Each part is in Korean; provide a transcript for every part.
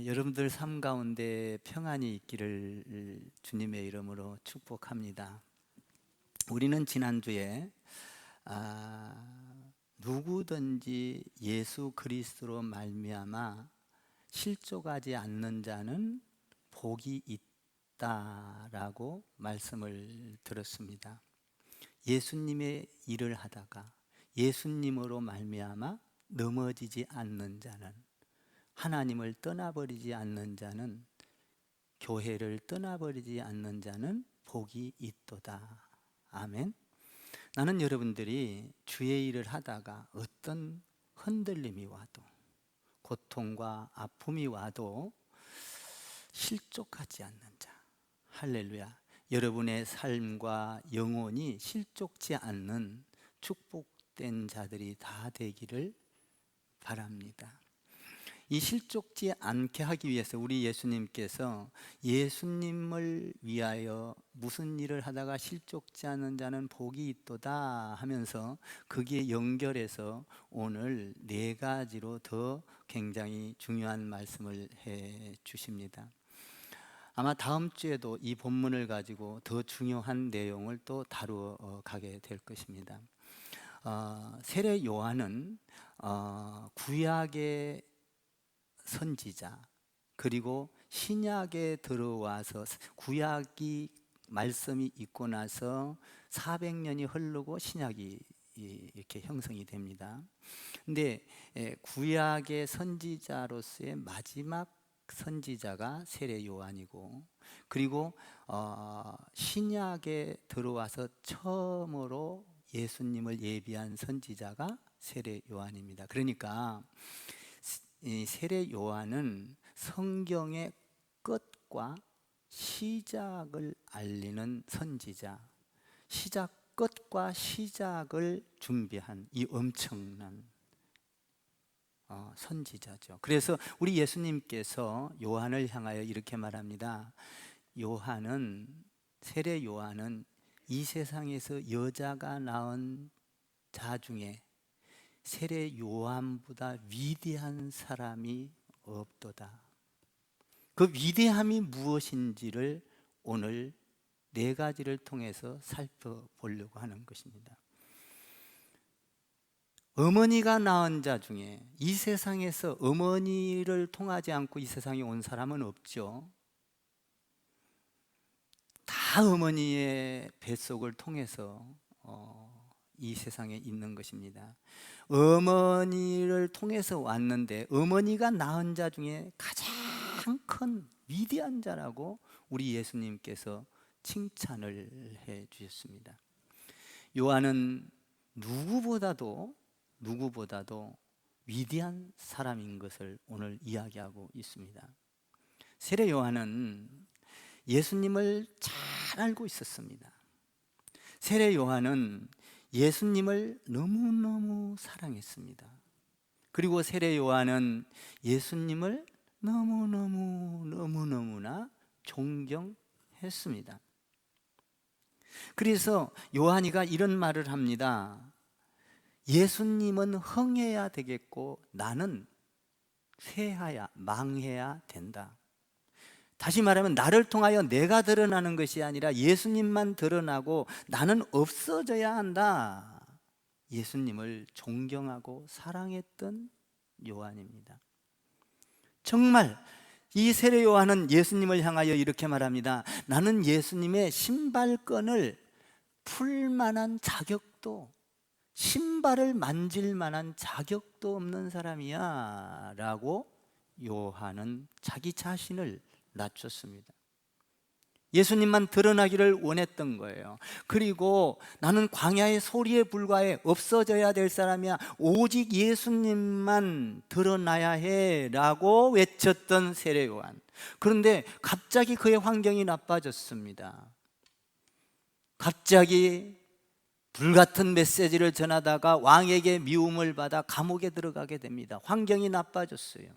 여러분들 삶 가운데 평안이 있기를 주님의 이름으로 축복합니다. 우리는 지난주에 누구든지 예수 그리스도로 말미암아 실족하지 않는 자는 복이 있다라고 말씀을 들었습니다. 예수님의 일을 하다가 예수님으로 말미암아 넘어지지 않는 자는, 하나님을 떠나버리지 않는 자는, 교회를 떠나버리지 않는 자는 복이 있도다. 아멘. 나는 여러분들이 주의 일을 하다가 어떤 흔들림이 와도, 고통과 아픔이 와도 실족하지 않는 자, 할렐루야, 여러분의 삶과 영혼이 실족지 않는 축복된 자들이 다 되기를 바랍니다. 이 실족지 않게 하기 위해서 우리 예수님께서 예수님을 위하여 무슨 일을 하다가 실족지 않는 자는 복이 있도다 하면서 거기에 연결해서 오늘 4가지로 더 굉장히 중요한 말씀을 해 주십니다. 아마 다음 주에도 이 본문을 가지고 더 중요한 내용을 또 다루어 가게 될 것입니다. 세례 요한은 구약의 선지자, 그리고 신약에 들어와서 구약이 말씀이 있고 나서 400년이 흐르고 신약이 이렇게 형성이 됩니다. 근데 구약의 선지자로서의 마지막 선지자가 세례 요한이고, 그리고 신약에 들어와서 처음으로 예수님을 예비한 선지자가 세례 요한입니다. 그러니까 이 세례 요한은 성경의 끝과 시작을 알리는 선지자, 끝과 시작을 준비한 이 엄청난 선지자죠. 그래서 우리 예수님께서 요한을 향하여 이렇게 말합니다. 세례 요한은 이 세상에서 여자가 낳은 자 중에 세례 요한보다 위대한 사람이 없도다. 그 위대함이 무엇인지를 오늘 4가지를 통해서 살펴보려고 하는 것입니다. 어머니가 낳은 자 중에, 이 세상에서 어머니를 통하지 않고 이 세상에 온 사람은 없죠. 다 어머니의 뱃속을 통해서 이 세상에 있는 것입니다. 어머니를 통해서 왔는데 어머니가 낳은 자 중에 가장 큰 위대한 자라고 우리 예수님께서 칭찬을 해 주셨습니다. 요한은 누구보다도 위대한 사람인 것을 오늘 이야기하고 있습니다. 세례 요한은 예수님을 잘 알고 있었습니다. 세례 요한은 예수님을 너무너무 사랑했습니다. 그리고 세례 요한은 예수님을 너무너무나 존경했습니다. 그래서 요한이가 이런 말을 합니다. 예수님은 흥해야 되겠고 나는 망해야 된다. 다시 말하면 나를 통하여 내가 드러나는 것이 아니라 예수님만 드러나고 나는 없어져야 한다. 예수님을 존경하고 사랑했던 요한입니다. 정말 이 세례 요한은 예수님을 향하여 이렇게 말합니다. 나는 예수님의 신발끈을 풀 만한 자격도, 신발을 만질 만한 자격도 없는 사람이야 라고 요한은 자기 자신을 낮췄습니다. 예수님만 드러나기를 원했던 거예요. 그리고 나는 광야의 소리에 불과해 없어져야 될 사람이야, 오직 예수님만 드러나야 해 라고 외쳤던 세례 요한. 그런데 갑자기 그의 환경이 나빠졌습니다. 갑자기 불같은 메시지를 전하다가 왕에게 미움을 받아 감옥에 들어가게 됩니다. 환경이 나빠졌어요.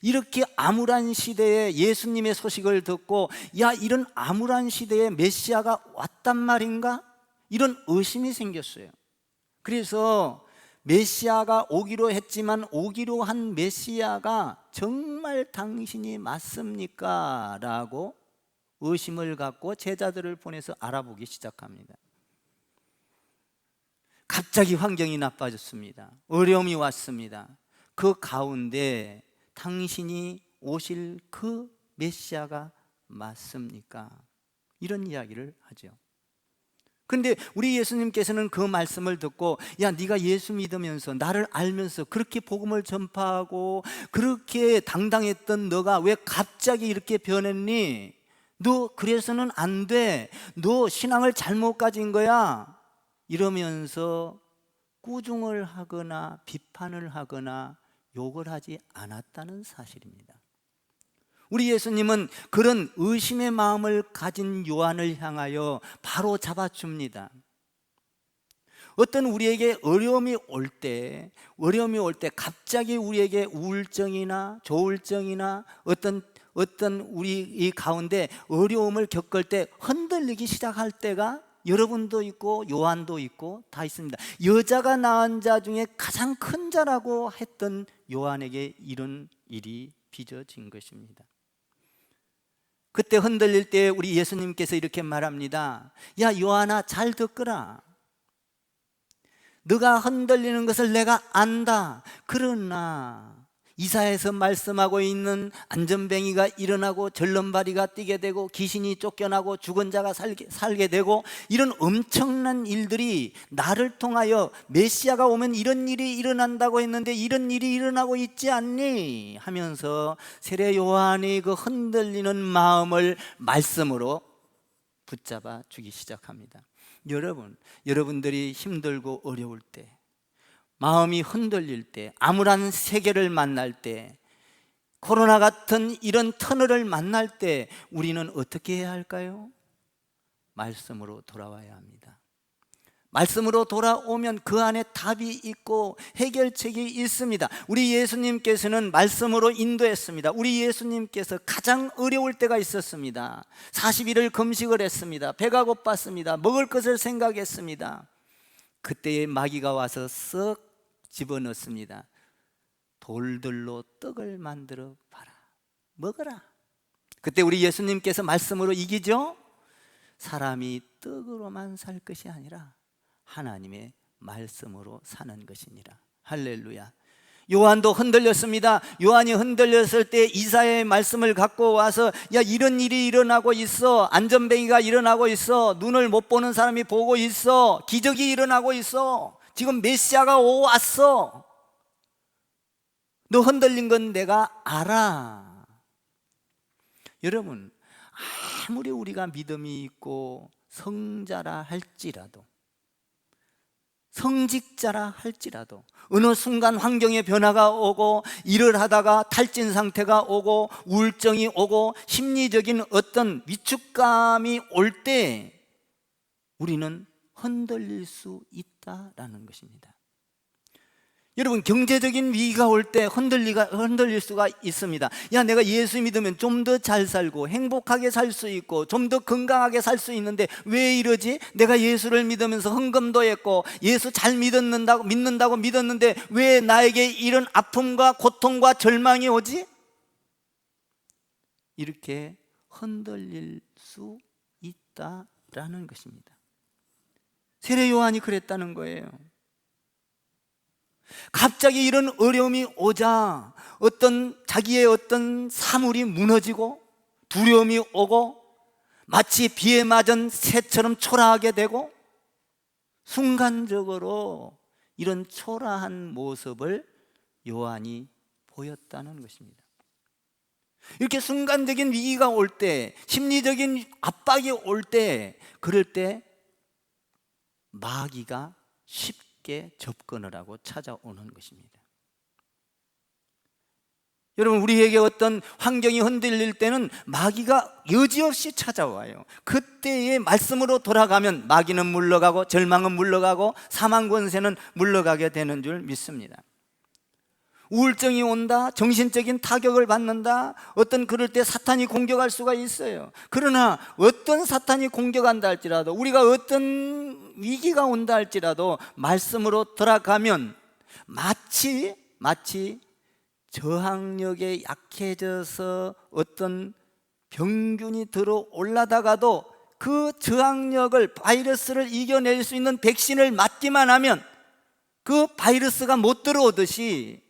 이렇게 암울한 시대에 예수님의 소식을 듣고 이런 암울한 시대에 메시아가 왔단 말인가? 이런 의심이 생겼어요. 그래서 메시아가 오기로 했지만 오기로 한 메시아가 정말 당신이 맞습니까? 라고 의심을 갖고 제자들을 보내서 알아보기 시작합니다. 갑자기 환경이 나빠졌습니다. 어려움이 왔습니다. 그 가운데 당신이 오실 그 메시아가 맞습니까? 이런 이야기를 하죠. 그런데 우리 예수님께서는 그 말씀을 듣고, 야, 네가 예수 믿으면서 나를 알면서 그렇게 복음을 전파하고 그렇게 당당했던 너가 왜 갑자기 이렇게 변했니? 너 그래서는 안 돼. 너 신앙을 잘못 가진 거야. 이러면서 꾸중을 하거나 비판을 하거나 욕을 하지 않았다는 사실입니다. 우리 예수님은 그런 의심의 마음을 가진 요한을 향하여 바로 잡아줍니다. 어떤 우리에게 어려움이 올 때 갑자기 우리에게 우울증이나 조울증이나 어떤 우리 이 가운데 어려움을 겪을 때 흔들리기 시작할 때가 여러분도 있고 요한도 있고 다 있습니다. 여자가 낳은 자 중에 가장 큰 자라고 했던 요한에게 이런 일이 빚어진 것입니다. 그때 흔들릴 때 우리 예수님께서 이렇게 말합니다. 야, 요한아, 잘 듣거라. 너가 흔들리는 것을 내가 안다. 그러나 이사야에서 말씀하고 있는 안전뱅이가 일어나고 절름발이가 뛰게 되고 귀신이 쫓겨나고 죽은 자가 살게 되고 이런 엄청난 일들이 나를 통하여 메시아가 오면 이런 일이 일어난다고 했는데 이런 일이 일어나고 있지 않니? 하면서 세례 요한이 그 흔들리는 마음을 말씀으로 붙잡아 주기 시작합니다. 여러분들이 힘들고 어려울 때, 마음이 흔들릴 때, 암울한 세계를 만날 때, 코로나 같은 이런 터널을 만날 때 우리는 어떻게 해야 할까요? 말씀으로 돌아와야 합니다. 말씀으로 돌아오면 그 안에 답이 있고 해결책이 있습니다. 우리 예수님께서는 말씀으로 인도했습니다. 우리 예수님께서 가장 어려울 때가 있었습니다. 40일을 금식을 했습니다. 배가 고팠습니다. 먹을 것을 생각했습니다. 그때에 마귀가 와서 쓱 집어넣습니다. 돌들로 떡을 만들어 봐라, 먹어라. 그때 우리 예수님께서 말씀으로 이기죠. 사람이 떡으로만 살 것이 아니라 하나님의 말씀으로 사는 것이니라. 할렐루야. 요한도 흔들렸습니다. 요한이 흔들렸을 때 이사야의 말씀을 갖고 와서, 야, 이런 일이 일어나고 있어. 안전뱅이가 일어나고 있어. 눈을 못 보는 사람이 보고 있어. 기적이 일어나고 있어. 지금 메시아가 왔어. 너 흔들린 건 내가 알아. 여러분, 아무리 우리가 믿음이 있고 성자라 할지라도, 성직자라 할지라도 어느 순간 환경의 변화가 오고 일을 하다가 탈진 상태가 오고 우울증이 오고 심리적인 어떤 위축감이 올 때 우리는 흔들릴 수 있다라는 것입니다. 여러분, 경제적인 위기가 올 때 흔들릴 수가 있습니다. 야, 내가 예수 믿으면 좀 더 잘 살고 행복하게 살 수 있고 좀 더 건강하게 살 수 있는데 왜 이러지? 내가 예수를 믿으면서 헌금도 했고 예수 잘 믿는다고 믿었는데 왜 나에게 이런 아픔과 고통과 절망이 오지? 이렇게 흔들릴 수 있다라는 것입니다. 세례 요한이 그랬다는 거예요. 갑자기 이런 어려움이 오자 자기의 어떤 사물이 무너지고 두려움이 오고 마치 비에 맞은 새처럼 초라하게 되고 순간적으로 이런 초라한 모습을 요한이 보였다는 것입니다. 이렇게 순간적인 위기가 올 때, 심리적인 압박이 올 때, 그럴 때 마귀가 쉽게 접근을 하고 찾아오는 것입니다. 여러분, 우리에게 어떤 환경이 흔들릴 때는 마귀가 여지없이 찾아와요. 그때의 말씀으로 돌아가면 마귀는 물러가고 절망은 물러가고 사망 권세는 물러가게 되는 줄 믿습니다. 우울증이 온다, 정신적인 타격을 받는다, 그럴 때 사탄이 공격할 수가 있어요. 그러나 어떤 사탄이 공격한다 할지라도, 우리가 어떤 위기가 온다 할지라도 말씀으로 돌아가면 마치 저항력에 약해져서 어떤 병균이 들어 올라다가도 그 저항력을, 바이러스를 이겨낼 수 있는 백신을 맞기만 하면 그 바이러스가 못 들어오듯이,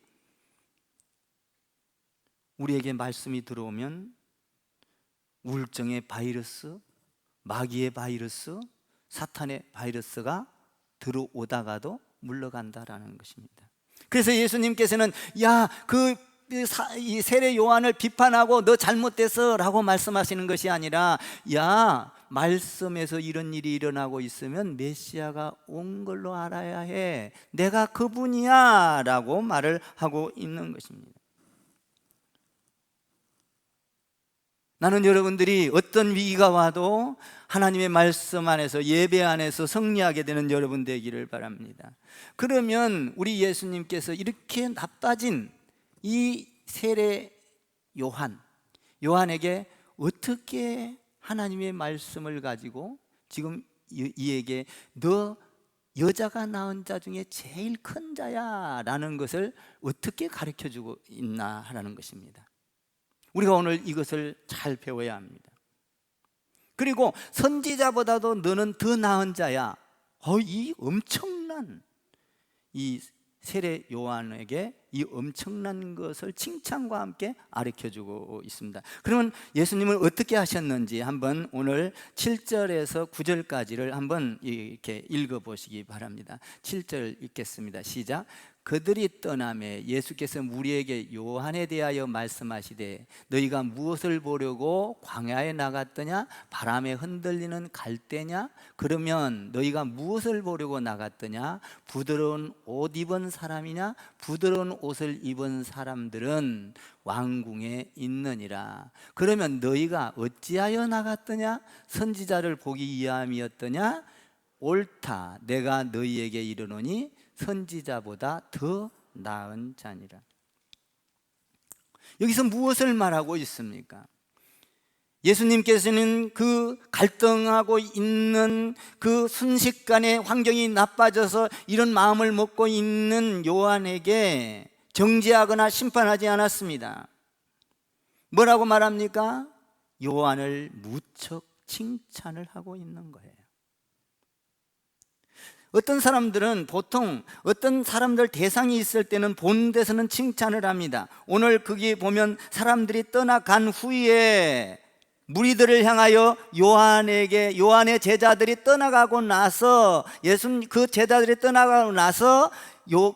우리에게 말씀이 들어오면 우울증의 바이러스, 마귀의 바이러스, 사탄의 바이러스가 들어오다가도 물러간다라는 것입니다. 그래서 예수님께서는 이 세례 요한을 비판하고 너 잘못됐어 라고 말씀하시는 것이 아니라, 말씀에서 이런 일이 일어나고 있으면 메시아가 온 걸로 알아야 해, 내가 그분이야 라고 말을 하고 있는 것입니다. 나는 여러분들이 어떤 위기가 와도 하나님의 말씀 안에서, 예배 안에서 승리하게 되는 여러분 되기를 바랍니다. 그러면 우리 예수님께서 이렇게 나빠진 이 세례 요한에게 어떻게 하나님의 말씀을 가지고 지금 이에게 너 여자가 낳은 자 중에 제일 큰 자야 라는 것을 어떻게 가르쳐주고 있나 하는 것입니다. 우리가 오늘 이것을 잘 배워야 합니다. 그리고 선지자보다도 너는 더 나은 자야, 이 엄청난, 이 세례 요한에게 이 엄청난 것을 칭찬과 함께 가르쳐주고 있습니다. 그러면 예수님은 어떻게 하셨는지 한번 오늘 7절에서 9절까지를 한번 이렇게 읽어보시기 바랍니다. 7절 읽겠습니다. 시작. 그들이 떠나매 예수께서 무리에게 요한에 대하여 말씀하시되 너희가 무엇을 보려고 광야에 나갔더냐? 바람에 흔들리는 갈대냐? 그러면 너희가 무엇을 보려고 나갔더냐? 부드러운 옷 입은 사람이냐? 부드러운 옷을 입은 사람들은 왕궁에 있느니라. 그러면 너희가 어찌하여 나갔더냐? 선지자를 보기 위함이었더냐? 옳다, 내가 너희에게 이르노니 선지자보다 더 나은 자니라. 여기서 무엇을 말하고 있습니까? 예수님께서는 그 갈등하고 있는 그 순식간에 환경이 나빠져서 이런 마음을 먹고 있는 요한에게 정죄하거나 심판하지 않았습니다. 뭐라고 말합니까? 요한을 무척 칭찬을 하고 있는 거예요. 어떤 사람들은 보통 어떤 사람들 대상이 있을 때는 보는 데서는 칭찬을 합니다. 오늘 거기 보면 사람들이 떠나간 후에 무리들을 향하여 요한의 제자들이 떠나가고 나서, 그 제자들이 떠나가고 나서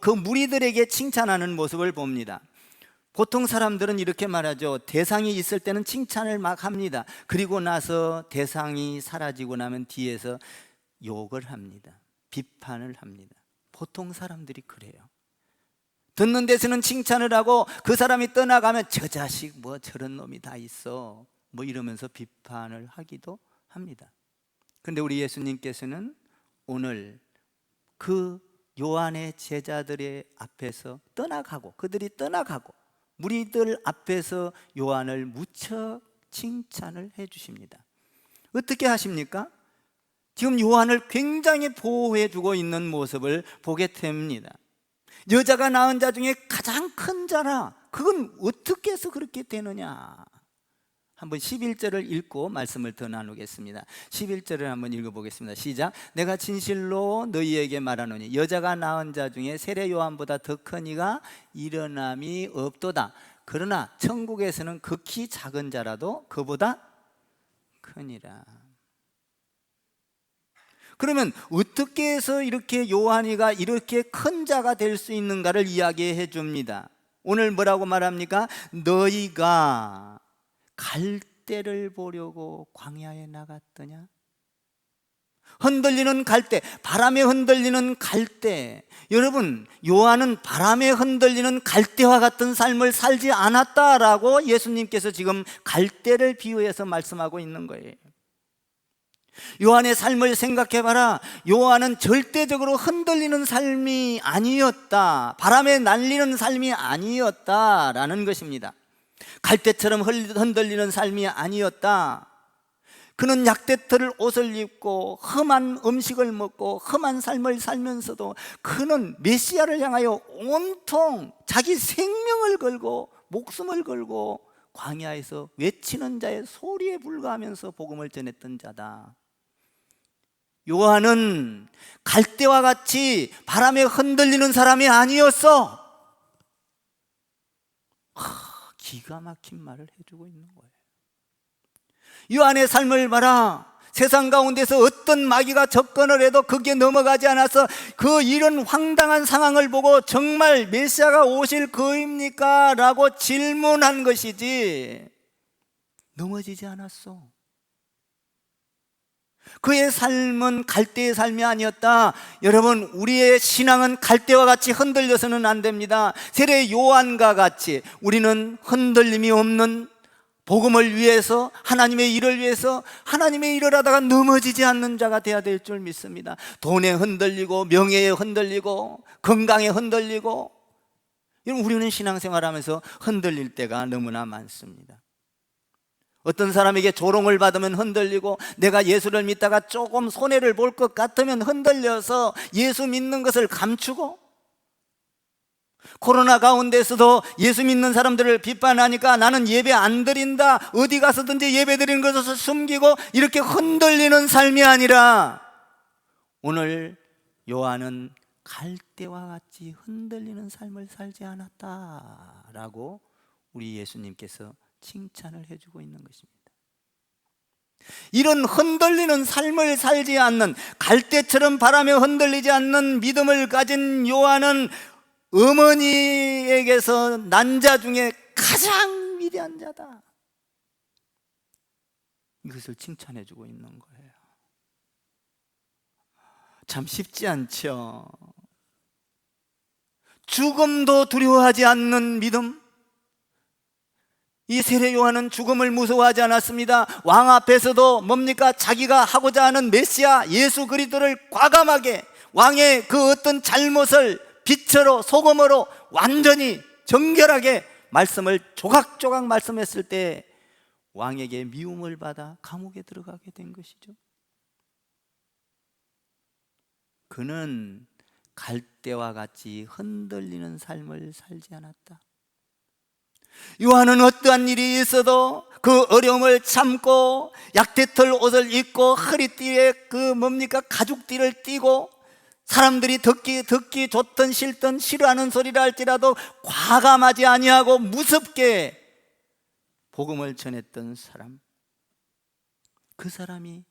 그 무리들에게 칭찬하는 모습을 봅니다. 보통 사람들은 이렇게 말하죠. 대상이 있을 때는 칭찬을 막 합니다. 그리고 나서 대상이 사라지고 나면 뒤에서 욕을 합니다. 비판을 합니다. 보통 사람들이 그래요. 듣는 데서는 칭찬을 하고 그 사람이 떠나가면 저 자식 뭐 저런 놈이 다 있어 뭐 이러면서 비판을 하기도 합니다. 그런데 우리 예수님께서는 오늘 그 요한의 제자들의 앞에서 떠나가고, 그들이 떠나가고 무리들 앞에서 요한을 무척 칭찬을 해 주십니다. 어떻게 하십니까? 지금 요한을 굉장히 보호해 주고 있는 모습을 보게 됩니다. 여자가 낳은 자 중에 가장 큰 자라. 그건 어떻게 해서 그렇게 되느냐? 한번 11절을 읽고 말씀을 더 나누겠습니다. 11절을 한번 읽어보겠습니다. 시작. 내가 진실로 너희에게 말하노니 여자가 낳은 자 중에 세례 요한보다 더 큰 이가 일어남이 없도다. 그러나 천국에서는 극히 작은 자라도 그보다 크니라. 그러면 어떻게 해서 이렇게 요한이가 이렇게 큰 자가 될 수 있는가를 이야기해 줍니다. 오늘 뭐라고 말합니까? 너희가 갈대를 보려고 광야에 나갔더냐? 흔들리는 갈대, 바람에 흔들리는 갈대. 여러분, 요한은 바람에 흔들리는 갈대와 같은 삶을 살지 않았다라고 예수님께서 지금 갈대를 비유해서 말씀하고 있는 거예요. 요한의 삶을 생각해봐라. 요한은 절대적으로 흔들리는 삶이 아니었다, 바람에 날리는 삶이 아니었다라는 것입니다. 갈대처럼 흔들리는 삶이 아니었다. 그는 약대털 옷을 입고 험한 음식을 먹고 험한 삶을 살면서도 그는 메시아를 향하여 온통 자기 생명을 걸고 목숨을 걸고 광야에서 외치는 자의 소리에 불과하면서 복음을 전했던 자다. 요한은 갈대와 같이 바람에 흔들리는 사람이 아니었어. 기가 막힌 말을 해주고 있는 거예요. 요한의 삶을 봐라. 세상 가운데서 어떤 마귀가 접근을 해도 그게 넘어가지 않아서 그 이런 황당한 상황을 보고 정말 메시아가 오실 그입니까? 라고 질문한 것이지 넘어지지 않았어. 그의 삶은 갈대의 삶이 아니었다. 여러분, 우리의 신앙은 갈대와 같이 흔들려서는 안 됩니다. 세례 요한과 같이 우리는 흔들림이 없는 복음을 위해서, 하나님의 일을 위해서 하나님의 일을 하다가 넘어지지 않는 자가 되어야 될 줄 믿습니다. 돈에 흔들리고 명예에 흔들리고 건강에 흔들리고, 우리는 신앙생활하면서 흔들릴 때가 너무나 많습니다. 어떤 사람에게 조롱을 받으면 흔들리고, 내가 예수를 믿다가 조금 손해를 볼 것 같으면 흔들려서 예수 믿는 것을 감추고, 코로나 가운데서도 예수 믿는 사람들을 비판하니까 나는 예배 안 드린다, 어디 가서든지 예배 드리는 것을 숨기고 이렇게 흔들리는 삶이 아니라, 오늘 요한은 갈대와 같이 흔들리는 삶을 살지 않았다라고 우리 예수님께서 칭찬을 해주고 있는 것입니다. 이런 흔들리는 삶을 살지 않는, 갈대처럼 바람에 흔들리지 않는 믿음을 가진 요한은 어머니에게서 난 자 중에 가장 위대한 자다. 이것을 칭찬해주고 있는 거예요. 참 쉽지 않죠. 죽음도 두려워하지 않는 믿음. 이 세례 요한은 죽음을 무서워하지 않았습니다. 왕 앞에서도 뭡니까? 자기가 하고자 하는 메시아 예수 그리스도를 과감하게, 왕의 그 어떤 잘못을 빛으로 소금으로 완전히 정결하게 말씀을 조각조각 말씀했을 때 왕에게 미움을 받아 감옥에 들어가게 된 것이죠. 그는 갈대와 같이 흔들리는 삶을 살지 않았다. 요한은 어떠한 일이 있어도 그 어려움을 참고 약대털 옷을 입고 허리띠에 가죽띠를 띠고, 사람들이 듣기 좋든 싫든 싫어하는 소리를 할지라도 과감하지 아니하고 무섭게 복음을 전했던 사람, 그 사람이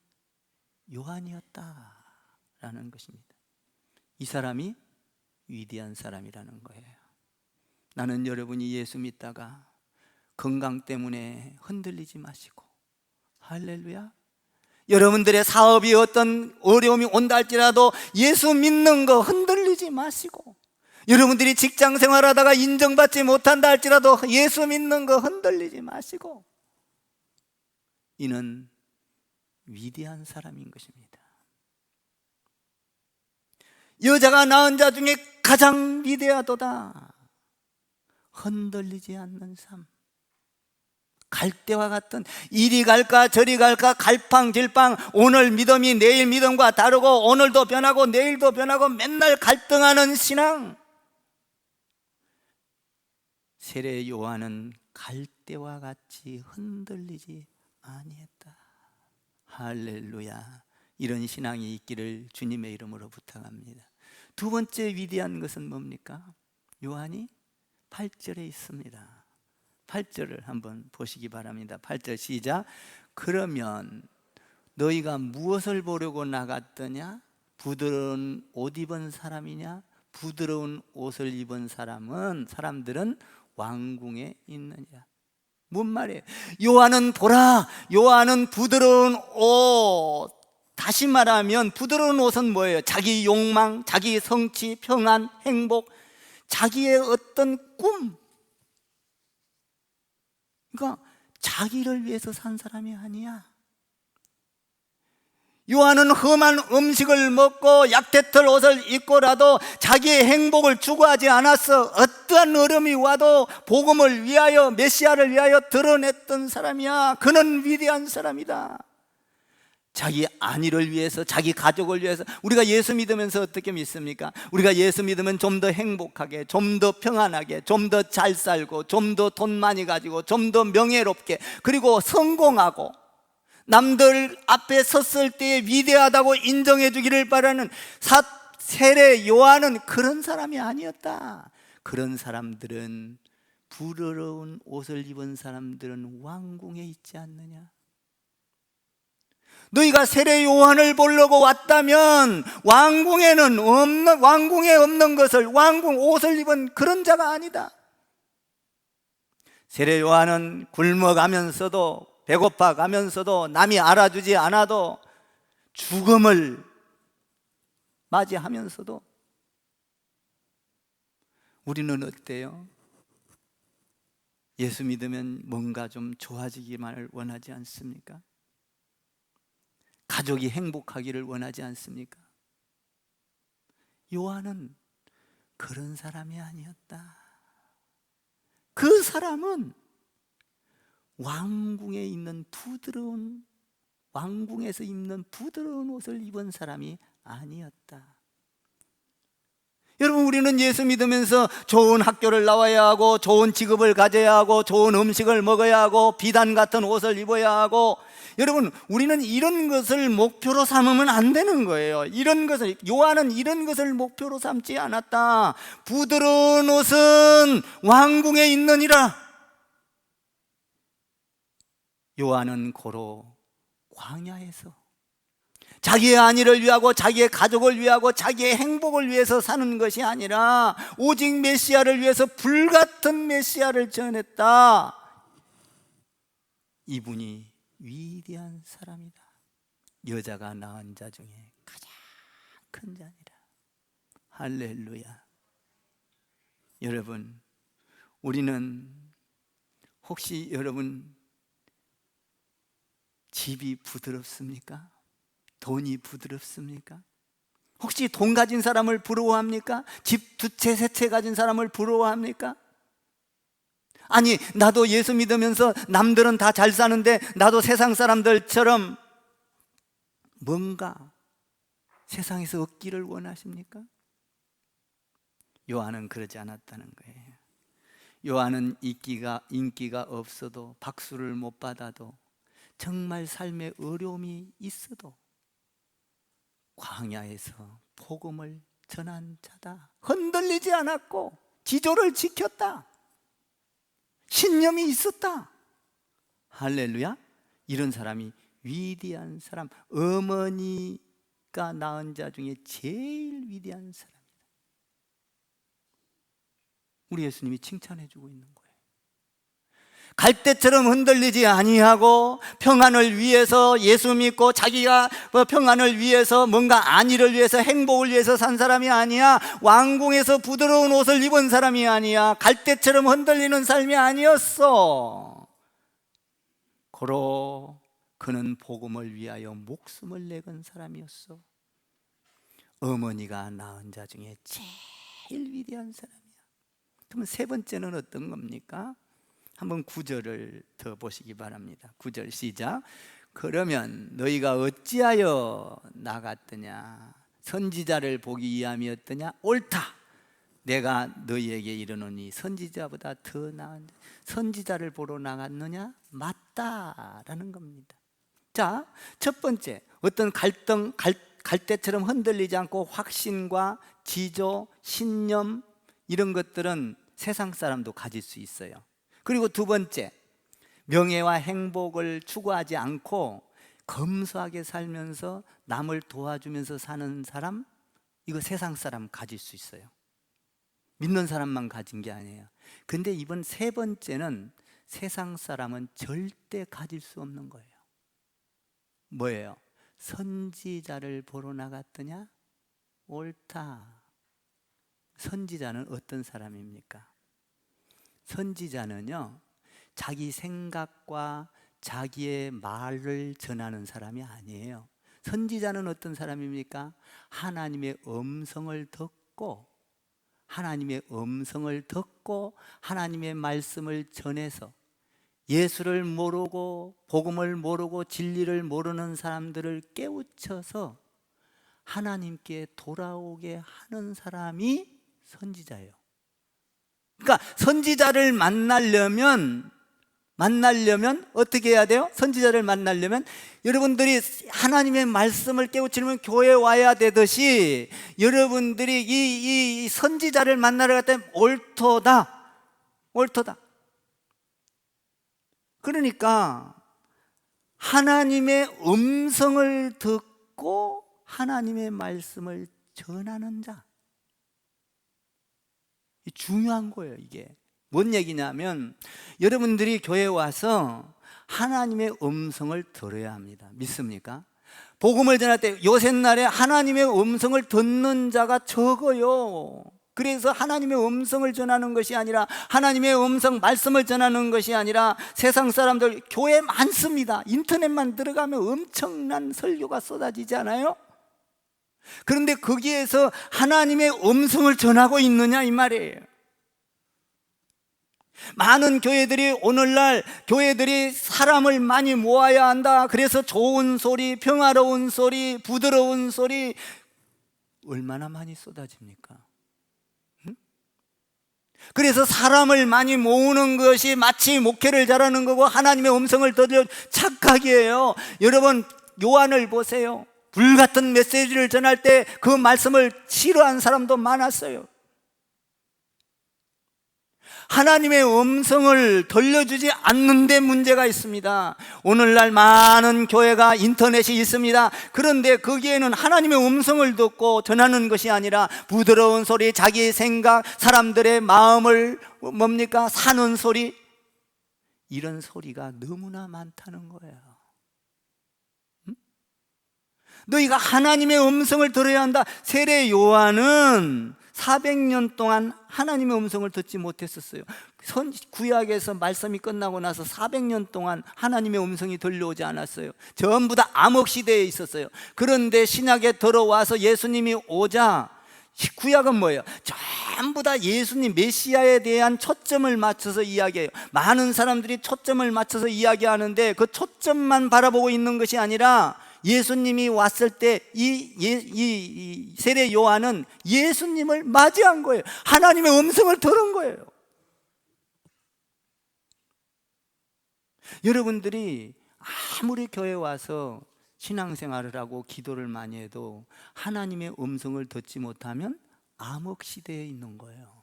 요한이었다라는 것입니다. 이 사람이 위대한 사람이라는 거예요. 나는 여러분이 예수 믿다가 건강 때문에 흔들리지 마시고, 할렐루야, 여러분들의 사업이 어떤 어려움이 온다 할지라도 예수 믿는 거 흔들리지 마시고, 여러분들이 직장 생활하다가 인정받지 못한다 할지라도 예수 믿는 거 흔들리지 마시고, 이는 위대한 사람인 것입니다. 여자가 낳은 자 중에 가장 위대하도다. 흔들리지 않는 삶, 갈대와 같은, 이리 갈까 저리 갈까 갈팡질팡, 오늘 믿음이 내일 믿음과 다르고 오늘도 변하고 내일도 변하고 맨날 갈등하는 신앙. 세례 요한은 갈대와 같이 흔들리지 아니했다. 할렐루야. 이런 신앙이 있기를 주님의 이름으로 부탁합니다. 두 번째 위대한 것은 뭡니까? 요한이 8절에 있습니다. 8절을 한번 보시기 바랍니다. 8절 시작. 그러면 너희가 무엇을 보려고 나갔더냐? 부드러운 옷 입은 사람이냐? 부드러운 옷을 입은 사람들은 왕궁에 있느니라. 뭔 말이에요? 요한은 보라, 요한은 부드러운 옷. 다시 말하면 부드러운 옷은 뭐예요? 자기 욕망, 자기 성취, 평안, 행복, 자기의 어떤 꿈, 그러니까 자기를 위해서 산 사람이 아니야. 요한은 험한 음식을 먹고 약대털 옷을 입고라도 자기의 행복을 추구하지 않았어. 어떠한 어려움이 와도 복음을 위하여, 메시아를 위하여 드러냈던 사람이야. 그는 위대한 사람이다. 자기 안위를 위해서, 자기 가족을 위해서. 우리가 예수 믿으면서 어떻게 믿습니까? 우리가 예수 믿으면 좀 더 행복하게, 좀 더 평안하게, 좀 더 잘 살고, 좀 더 돈 많이 가지고, 좀 더 명예롭게, 그리고 성공하고, 남들 앞에 섰을 때 위대하다고 인정해 주기를 바라는 세례 요한은 그런 사람이 아니었다. 그런 사람들은, 부러운 옷을 입은 사람들은 왕궁에 있지 않느냐? 너희가 세례 요한을 보려고 왔다면 왕궁에 없는 것을, 왕궁 옷을 입은 그런 자가 아니다. 세례 요한은 굶어가면서도, 배고파가면서도, 남이 알아주지 않아도, 죽음을 맞이하면서도, 우리는 어때요? 예수 믿으면 뭔가 좀 좋아지기만을 원하지 않습니까? 가족이 행복하기를 원하지 않습니까? 요한은 그런 사람이 아니었다. 그 사람은 왕궁에서 입는 부드러운 옷을 입은 사람이 아니었다. 여러분, 우리는 예수 믿으면서 좋은 학교를 나와야 하고, 좋은 직업을 가져야 하고, 좋은 음식을 먹어야 하고, 비단 같은 옷을 입어야 하고, 여러분, 우리는 이런 것을 목표로 삼으면 안 되는 거예요. 요한은 이런 것을 목표로 삼지 않았다. 부드러운 옷은 왕궁에 있느니라. 요한은 고로 광야에서 자기의 안위를 위하고, 자기의 가족을 위하고, 자기의 행복을 위해서 사는 것이 아니라 오직 메시아를 위해서 불같은 메시아를 전했다. 이분이 위대한 사람이다. 여자가 낳은 자 중에 가장 큰 자니라. 할렐루야. 여러분, 우리는 혹시 여러분 집이 부드럽습니까? 돈이 부드럽습니까? 혹시 돈 가진 사람을 부러워합니까? 집 두 채, 세 채 가진 사람을 부러워합니까? 아니, 나도 예수 믿으면서 남들은 다 잘 사는데 나도 세상 사람들처럼 뭔가 세상에서 얻기를 원하십니까? 요한은 그러지 않았다는 거예요. 요한은 인기가 없어도, 박수를 못 받아도, 정말 삶의 어려움이 있어도 광야에서 복음을 전한 자다. 흔들리지 않았고 지조를 지켰다. 신념이 있었다. 할렐루야. 이런 사람이 위대한 사람, 어머니가 낳은 자 중에 제일 위대한 사람이다. 우리 예수님이 칭찬해 주고 있는 거예요. 갈대처럼 흔들리지 아니하고, 평안을 위해서 예수 믿고 자기가 평안을 위해서, 뭔가 안위를 위해서, 행복을 위해서 산 사람이 아니야. 왕궁에서 부드러운 옷을 입은 사람이 아니야. 갈대처럼 흔들리는 삶이 아니었어. 고로 그는 복음을 위하여 목숨을 내건 사람이었어. 어머니가 낳은 자 중에 제일 위대한 사람이야. 그러면 세 번째는 어떤 겁니까? 한번 9절을 더 보시기 바랍니다. 9절 시작. 그러면 너희가 어찌하여 나갔더냐? 선지자를 보기 위함이었더냐? 옳다. 내가 너희에게 이르노니 선지자보다 더 나은 선지자를 보러 나갔느냐? 맞다라는 겁니다. 자, 첫 번째, 어떤 갈대처럼 흔들리지 않고 확신과 지조, 신념, 이런 것들은 세상 사람도 가질 수 있어요. 그리고 두 번째, 명예와 행복을 추구하지 않고 검소하게 살면서 남을 도와주면서 사는 사람, 이거 세상 사람 가질 수 있어요. 믿는 사람만 가진 게 아니에요. 근데 이번 세 번째는 세상 사람은 절대 가질 수 없는 거예요. 뭐예요? 선지자를 보러 나갔더냐? 옳다. 선지자는 어떤 사람입니까? 선지자는요, 자기 생각과 자기의 말을 전하는 사람이 아니에요. 선지자는 어떤 사람입니까? 하나님의 음성을 듣고 하나님의 말씀을 전해서 예수를 모르고 복음을 모르고 진리를 모르는 사람들을 깨우쳐서 하나님께 돌아오게 하는 사람이 선지자예요. 그러니까 선지자를 만나려면 어떻게 해야 돼요? 선지자를 만나려면 여러분들이 하나님의 말씀을 깨우치려면 교회에 와야 되듯이 여러분들이 이 선지자를 만나러 갈 때 옳도다. 그러니까 하나님의 음성을 듣고 하나님의 말씀을 전하는 자, 중요한 거예요. 이게 뭔 얘기냐면 여러분들이 교회에 와서 하나님의 음성을 들어야 합니다. 믿습니까? 복음을 전할 때 요새 날에 하나님의 음성을 듣는 자가 적어요. 그래서 하나님의 음성을 전하는 것이 아니라 하나님의 음성 말씀을 전하는 것이 아니라 세상 사람들 교회 많습니다. 인터넷만 들어가면 엄청난 설교가 쏟아지지 않아요? 그런데 거기에서 하나님의 음성을 전하고 있느냐 이 말이에요. 많은 교회들이 오늘날 교회들이 사람을 많이 모아야 한다. 그래서 좋은 소리, 평화로운 소리, 부드러운 소리 얼마나 많이 쏟아집니까? 그래서 사람을 많이 모으는 것이 마치 목회를 잘하는 거고 하나님의 음성을 들려 착각이에요. 여러분 요한을 보세요. 불같은 메시지를 전할 때 그 말씀을 싫어하는 사람도 많았어요. 하나님의 음성을 들려주지 않는 데 문제가 있습니다. 오늘날 많은 교회가 인터넷이 있습니다. 그런데 거기에는 하나님의 음성을 듣고 전하는 것이 아니라 부드러운 소리, 자기 생각, 사람들의 마음을 사는 소리, 이런 소리가 너무나 많다는 거예요. 너희가 하나님의 음성을 들어야 한다. 세례 요한은 400년 동안 하나님의 음성을 듣지 못했었어요. 구약에서 말씀이 끝나고 나서 400년 동안 하나님의 음성이 들려오지 않았어요. 전부 다 암흑시대에 있었어요. 그런데 신약에 들어와서 예수님이 오자 구약은 뭐예요? 전부 다 예수님 메시아에 대한 초점을 맞춰서 이야기해요. 많은 사람들이 초점을 맞춰서 이야기하는데 그 초점만 바라보고 있는 것이 아니라 예수님이 왔을 때 이 세례 요한은 예수님을 맞이한 거예요. 하나님의 음성을 들은 거예요. 여러분들이 아무리 교회에 와서 신앙생활을 하고 기도를 많이 해도 하나님의 음성을 듣지 못하면 암흑시대에 있는 거예요.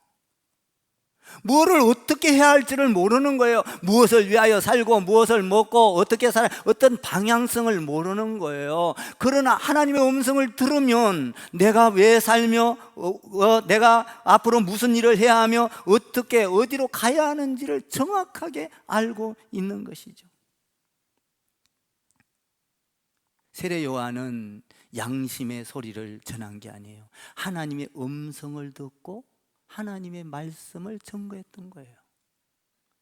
뭐를 어떻게 해야 할지를 모르는 거예요. 무엇을 위하여 살고 무엇을 먹고 어떻게 살아, 어떤 방향성을 모르는 거예요. 그러나 하나님의 음성을 들으면 내가 왜 살며 내가 앞으로 무슨 일을 해야 하며 어떻게 어디로 가야 하는지를 정확하게 알고 있는 것이죠. 세례 요한은 양심의 소리를 전한 게 아니에요. 하나님의 음성을 듣고 하나님의 말씀을 증거했던 거예요.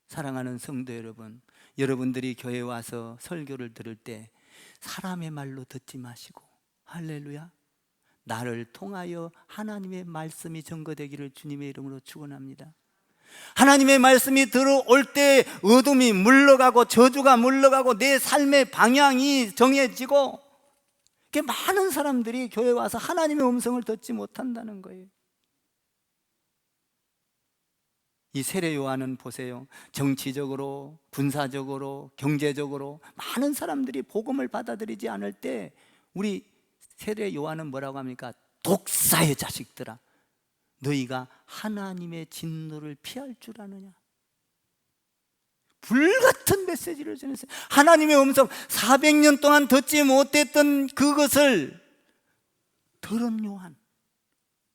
사랑하는 성도 여러분, 여러분들이 교회에 와서 설교를 들을 때 사람의 말로 듣지 마시고 할렐루야, 나를 통하여 하나님의 말씀이 증거되기를 주님의 이름으로 축원합니다. 하나님의 말씀이 들어올 때 어둠이 물러가고 저주가 물러가고 내 삶의 방향이 정해지고, 많은 사람들이 교회에 와서 하나님의 음성을 듣지 못한다는 거예요. 이 세례 요한은 보세요. 정치적으로, 군사적으로, 경제적으로 많은 사람들이 복음을 받아들이지 않을 때 우리 세례 요한은 뭐라고 합니까? 독사의 자식들아, 너희가 하나님의 진노를 피할 줄 아느냐? 불같은 메시지를 전했어요. 하나님의 음성, 400년 동안 듣지 못했던 그것을 들은 요한.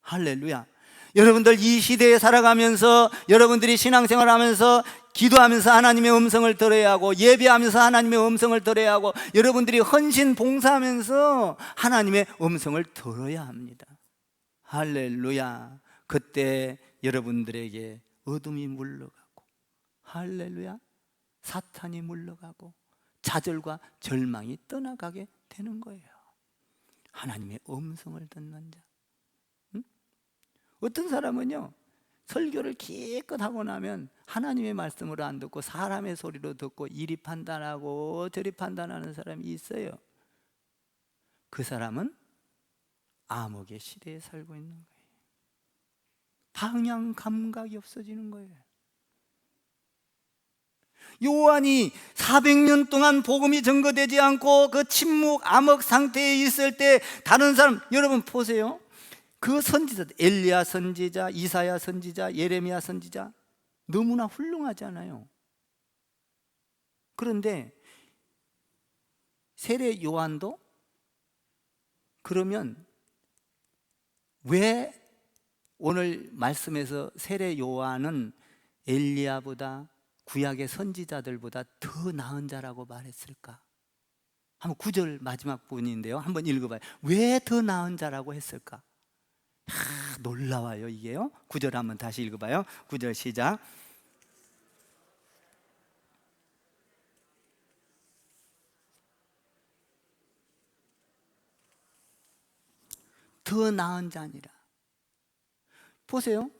할렐루야. 여러분들 이 시대에 살아가면서 여러분들이 신앙생활 하면서 기도하면서 하나님의 음성을 들어야 하고 예배하면서 하나님의 음성을 들어야 하고 여러분들이 헌신 봉사하면서 하나님의 음성을 들어야 합니다. 할렐루야. 그때 여러분들에게 어둠이 물러가고 할렐루야, 사탄이 물러가고 좌절과 절망이 떠나가게 되는 거예요. 하나님의 음성을 듣는 자. 어떤 사람은요, 설교를 기껏 하고 나면 하나님의 말씀으로 안 듣고 사람의 소리로 듣고 이리 판단하고 저리 판단하는 사람이 있어요. 그 사람은 암흑의 시대에 살고 있는 거예요. 방향 감각이 없어지는 거예요. 요한이 400년 동안 복음이 전거되지 않고 그 침묵 암흑 상태에 있을 때 다른 사람, 여러분 보세요. 그 선지자, 엘리야 선지자, 이사야 선지자, 예레미야 선지자 너무나 훌륭하잖아요. 그런데 세례 요한도 그러면 왜 오늘 말씀에서 세례 요한은 엘리야보다 구약의 선지자들보다 더 나은 자라고 말했을까? 한번 9절 마지막 부분인데요, 한번 읽어봐요. 왜 더 나은 자라고 했을까? 놀라워요 이게요. 9절 한번 다시 읽어봐요. 9절 시작. 더 나은 자니라. 보세요.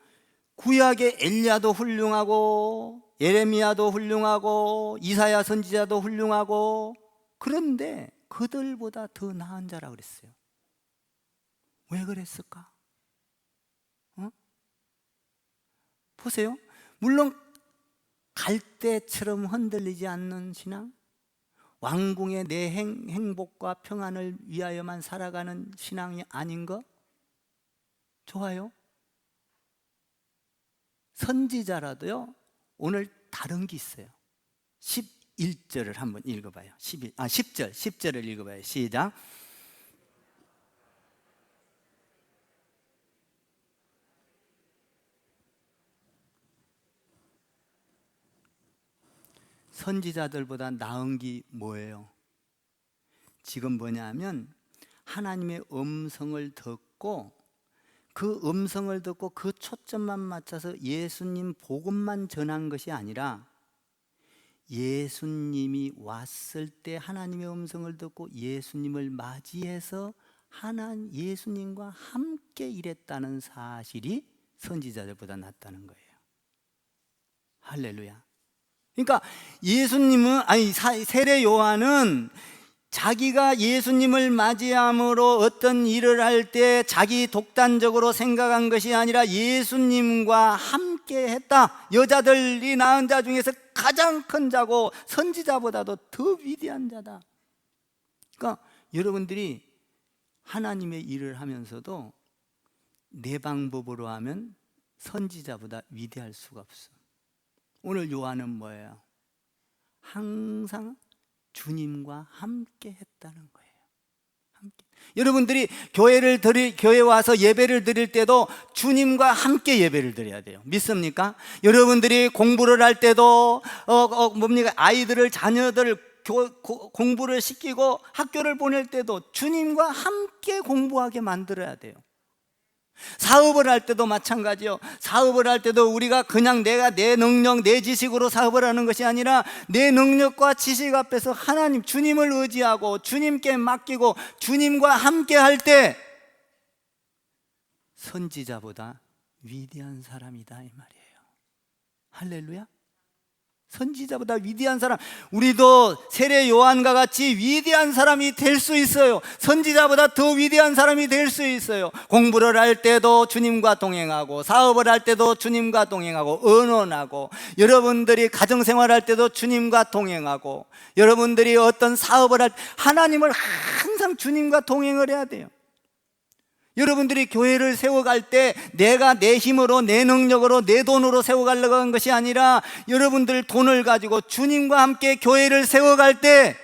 구약의 엘리야도 훌륭하고 예레미야도 훌륭하고 이사야 선지자도 훌륭하고, 그런데 그들보다 더 나은 자라 그랬어요. 왜 그랬을까? 보세요. 물론 갈대처럼 흔들리지 않는 신앙, 왕궁의 내 행복과 평안을 위하여만 살아가는 신앙이 아닌 거 좋아요. 선지자라도요, 오늘 다른 게 있어요. 11절을 한번 읽어봐요. 10절을 읽어봐요. 시작. 선지자들보다 나은 게 뭐예요? 지금 뭐냐면 하나님의 음성을 듣고 그 음성을 듣고 그 초점만 맞춰서 예수님 복음만 전한 것이 아니라 예수님이 왔을 때 하나님의 음성을 듣고 예수님을 맞이해서 예수님과 함께 일했다는 사실이 선지자들보다 낫다는 거예요. 할렐루야. 그러니까 예수님은, 세례 요한은 자기가 예수님을 맞이함으로 어떤 일을 할 때 자기 독단적으로 생각한 것이 아니라 예수님과 함께 했다. 여자들이 낳은 자 중에서 가장 큰 자고 선지자보다도 더 위대한 자다. 그러니까 여러분들이 하나님의 일을 하면서도 내 방법으로 하면 선지자보다 위대할 수가 없어. 오늘 요한은 뭐예요? 항상 주님과 함께 했다는 거예요. 함께. 여러분들이 교회 와서 예배를 드릴 때도 주님과 함께 예배를 드려야 돼요. 믿습니까? 여러분들이 공부를 할 때도 아이들을, 자녀들을 공부를 시키고 학교를 보낼 때도 주님과 함께 공부하게 만들어야 돼요. 사업을 할 때도 마찬가지요. 사업을 할 때도 우리가 그냥 내가 내 능력, 내 지식으로 사업을 하는 것이 아니라 내 능력과 지식 앞에서 하나님, 주님을 의지하고 주님께 맡기고 주님과 함께 할 때 선지자보다 위대한 사람이다 이 말이에요. 할렐루야. 선지자보다 위대한 사람, 우리도 세례 요한과 같이 위대한 사람이 될 수 있어요. 선지자보다 더 위대한 사람이 될 수 있어요. 공부를 할 때도 주님과 동행하고, 사업을 할 때도 주님과 동행하고, 언언하고, 여러분들이 가정생활할 때도 주님과 동행하고, 여러분들이 어떤 사업을 할 때 하나님을 항상 주님과 동행을 해야 돼요. 여러분들이 교회를 세워갈 때 내가 내 힘으로, 내 능력으로, 내 돈으로 세워가려고 하는 것이 아니라 여러분들 돈을 가지고 주님과 함께 교회를 세워갈 때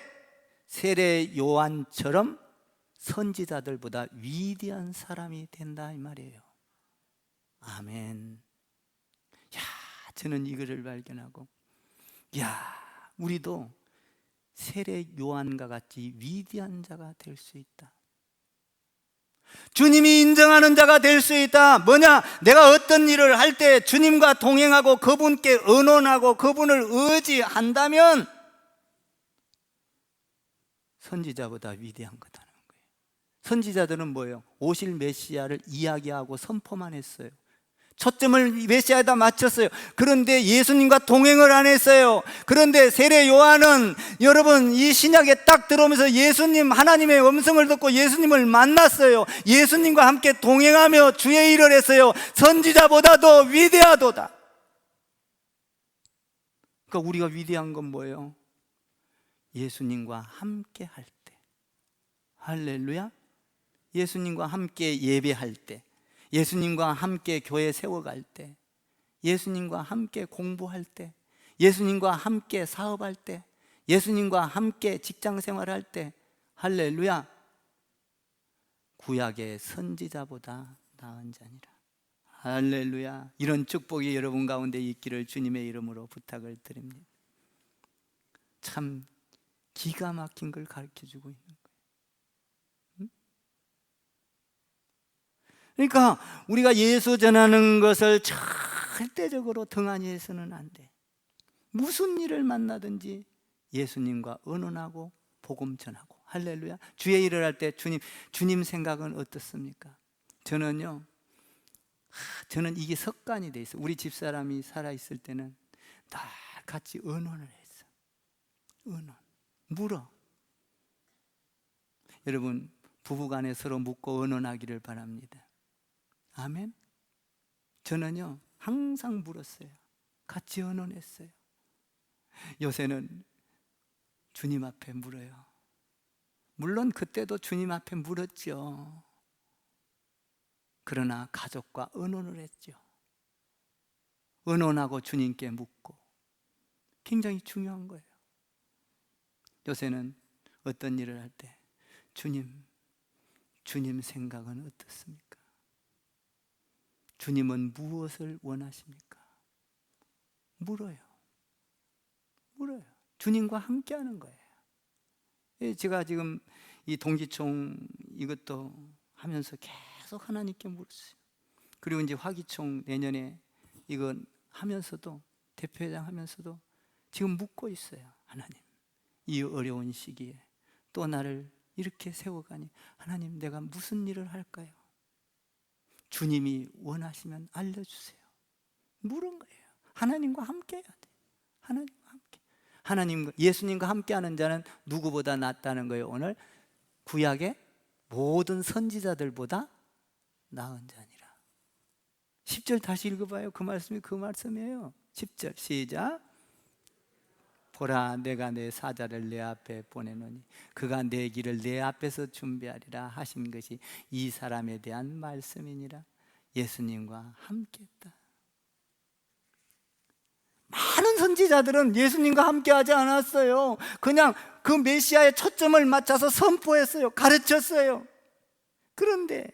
세례 요한처럼 선지자들보다 위대한 사람이 된다 이 말이에요. 아멘. 저는 이거를 발견하고, 우리도 세례 요한과 같이 위대한 자가 될 수 있다. 주님이 인정하는 자가 될 수 있다. 뭐냐? 내가 어떤 일을 할 때 주님과 동행하고 그분께 의논하고 그분을 의지한다면 선지자보다 위대한 거다는 거예요. 선지자들은 뭐예요? 오실 메시아를 이야기하고 선포만 했어요. 초점을 메시아에다 맞췄어요. 그런데 예수님과 동행을 안 했어요. 그런데 세례 요한은 여러분 이 신약에 딱 들어오면서 예수님, 하나님의 음성을 듣고 예수님을 만났어요. 예수님과 함께 동행하며 주의 일을 했어요. 선지자보다도 위대하도다. 그러니까 우리가 위대한 건 뭐예요? 예수님과 함께 할 때. 할렐루야. 예수님과 함께 예배할 때, 예수님과 함께 교회 세워갈 때, 예수님과 함께 공부할 때, 예수님과 함께 사업할 때, 예수님과 함께 직장 생활할 때, 할렐루야. 구약의 선지자보다 나은 자니라. 할렐루야. 이런 축복이 여러분 가운데 있기를 주님의 이름으로 부탁을 드립니다. 참 기가 막힌 걸 가르쳐주고 있는 거예요. 그러니까 우리가 예수 전하는 것을 절대적으로 등한히 해서는 안 돼. 무슨 일을 만나든지 예수님과 의논하고 복음 전하고. 할렐루야. 주의 일을 할 때 주님 생각은 어떻습니까? 저는 이게 습관이 돼 있어요. 우리 집사람이 살아있을 때는 다 같이 의논을 했어. 의논, 물어. 여러분 부부간에 서로 묻고 의논하기를 바랍니다. 아멘. 저는요 항상 물었어요. 같이 의논했어요. 요새는 주님 앞에 물어요. 물론 그때도 주님 앞에 물었죠. 그러나 가족과 의논을 했죠. 의논하고 주님께 묻고. 굉장히 중요한 거예요. 요새는 어떤 일을 할 때 주님 생각은 어떻습니까? 주님은 무엇을 원하십니까? 물어요. 주님과 함께 하는 거예요. 제가 지금 이 동기총 이것도 하면서 계속 하나님께 물었어요. 그리고 이제 화기총 내년에 이거 하면서도, 대표회장 하면서도 지금 묻고 있어요. 하나님, 이 어려운 시기에 또 나를 이렇게 세워가니 하나님, 내가 무슨 일을 할까요? 주님이 원하시면 알려주세요. 물은 거예요. 하나님과 함께 해야 돼. 하나님과 예수님과 함께하는 자는 누구보다 낫다는 거예요. 오늘 구약의 모든 선지자들보다 나은 자니라. 10절 다시 읽어봐요. 그 말씀이 그 말씀이에요. 10절 시작. 보라, 내가 내 사자를 내 앞에 보내노니 그가 내 길을 내 앞에서 준비하리라 하신 것이 이 사람에 대한 말씀이니라. 예수님과 함께했다. 많은 선지자들은 예수님과 함께하지 않았어요. 그냥 그 메시아의 초점을 맞춰서 선포했어요. 가르쳤어요. 그런데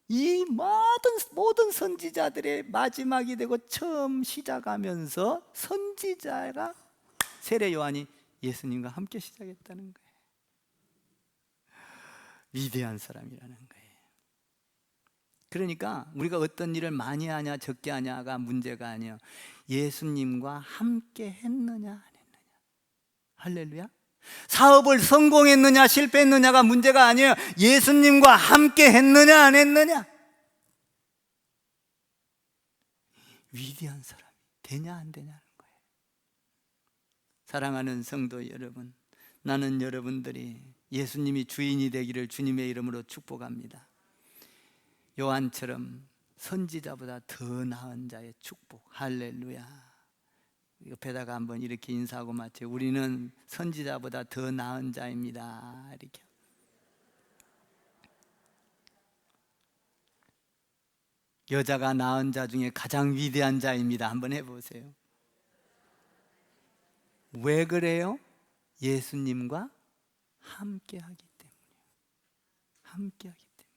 이 모든 선지자들의 마지막이 되고 처음 시작하면서 선지자가 세례 요한이 예수님과 함께 시작했다는 거예요. 위대한 사람이라는 거예요. 그러니까 우리가 어떤 일을 많이 하냐 적게 하냐가 문제가 아니에요. 예수님과 함께 했느냐 안 했느냐. 할렐루야. 사업을 성공했느냐 실패했느냐가 문제가 아니에요. 예수님과 함께 했느냐 안 했느냐. 위대한 사람이 되냐 안 되냐는 거예요. 사랑하는 성도 여러분, 나는 여러분들이 예수님이 주인이 되기를 주님의 이름으로 축복합니다. 요한처럼 선지자보다 더 나은 자의 축복. 할렐루야. 옆에다가 한번 이렇게 인사하고 마쳐요. 우리는 선지자보다 더 나은 자입니다. 이렇게. 여자가 낳은 자 중에 가장 위대한 자입니다. 한번 해보세요. 왜 그래요? 예수님과 함께하기 때문이에요. 함께하기 때문에.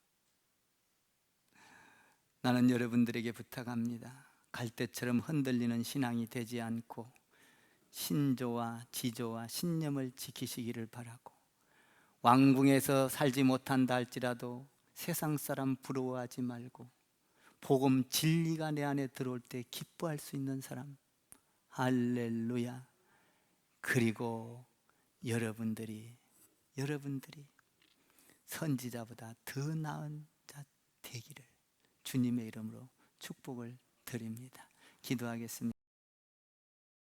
나는 여러분들에게 부탁합니다. 갈대처럼 흔들리는 신앙이 되지 않고 신조와 지조와 신념을 지키시기를 바라고, 왕궁에서 살지 못한다 할지라도 세상 사람 부러워하지 말고 복음 진리가 내 안에 들어올 때 기뻐할 수 있는 사람. 할렐루야. 그리고 여러분들이 선지자보다 더 나은 자 되기를 주님의 이름으로 축복을 드립니다. 기도하겠습니다.